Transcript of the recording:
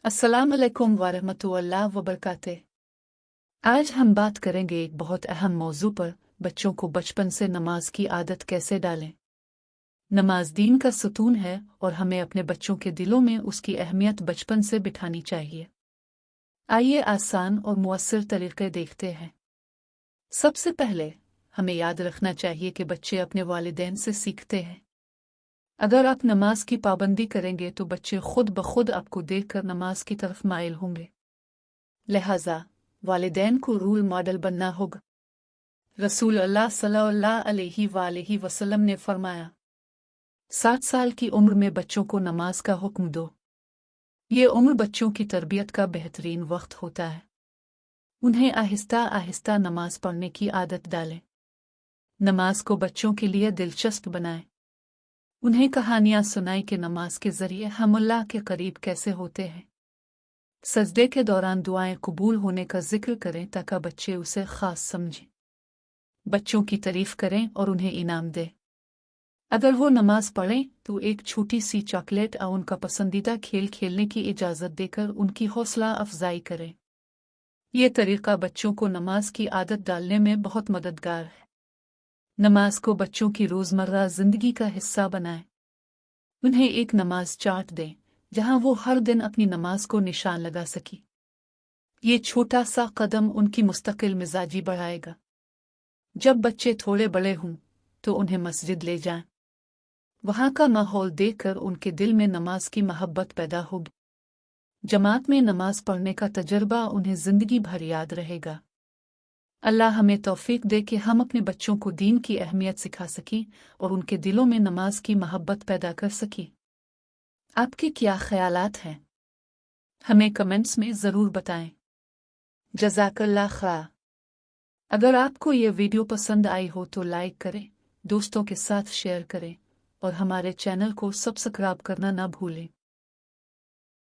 अस्सलाम वालेकुम वरहमतुल्लाह वबरकातुहू। आज हम बात करेंगे एक बहुत अहम मौजू पर, बच्चों को बचपन से नमाज की आदत कैसे डालें। नमाज दीन का सुतून है और हमें अपने बच्चों के दिलों में उसकी अहमियत बचपन से बिठानी चाहिए। आइए आसान और मुअस्सर तरीके देखते हैं। सबसे पहले हमें याद रखना चाहिए कि बच्चे अपने वालिदैन से सीखते हैं। अगर आप नमाज की पाबंदी करेंगे तो बच्चे खुद ब खुद आपको देखकर नमाज की तरफ माइल होंगे। लिहाजा वालिदैन को रोल मॉडल बनना होगा। रसूल अल्लाह सल्लल्लाहु अलैहि वसल्लम ने फरमाया, 7 साल की उम्र में बच्चों को नमाज का हुक्म दो। ये उम्र बच्चों की तरबियत का बेहतरीन वक्त होता है। उन्हें आहिस्ता आहिस्ता नमाज पढ़ने की आदत डालें। नमाज को बच्चों के लिए दिलचस्प बनाएं। उन्हें कहानियां सुनाएं कि नमाज के जरिए हम अल्लाह के करीब कैसे होते हैं। सजदे के दौरान दुआएं कबूल होने का जिक्र करें ताकि बच्चे उसे खास समझें। बच्चों की तारीफ करें और उन्हें इनाम दें। अगर वो नमाज पढ़ें तो एक छोटी सी चॉकलेट और उनका पसंदीदा खेल खेलने की इजाज़त देकर उनकी हौसला अफजाई करें। ये तरीका बच्चों को नमाज की आदत डालने में बहुत मददगार है। नमाज को बच्चों की रोज़मर्रा ज़िंदगी का हिस्सा बनाएं। उन्हें एक नमाज चार्ट दें जहां वो हर दिन अपनी नमाज को निशान लगा सकी। ये छोटा सा कदम उनकी मुस्तकिल मिजाजी बढ़ाएगा। जब बच्चे थोड़े बड़े हों तो उन्हें मस्जिद ले जाएं। वहां का माहौल देखकर उनके दिल में नमाज की मोहब्बत पैदा होगी। जमात में नमाज पढ़ने का तजर्बा उन्हें जिंदगी भर याद रहेगा। अल्लाह हमें तौफीक दे कि हम अपने बच्चों को दीन की अहमियत सिखा सकें और उनके दिलों में नमाज की मोहब्बत पैदा कर सकें। आपके क्या ख्यालात हैं? हमें कमेंट्स में ज़रूर बताएं। जज़ाकल्लाह खैर। अगर आपको ये वीडियो पसंद आई हो तो लाइक करें, दोस्तों के साथ शेयर करें और हमारे चैनल को सब्सक्राइब करना ना भूलें।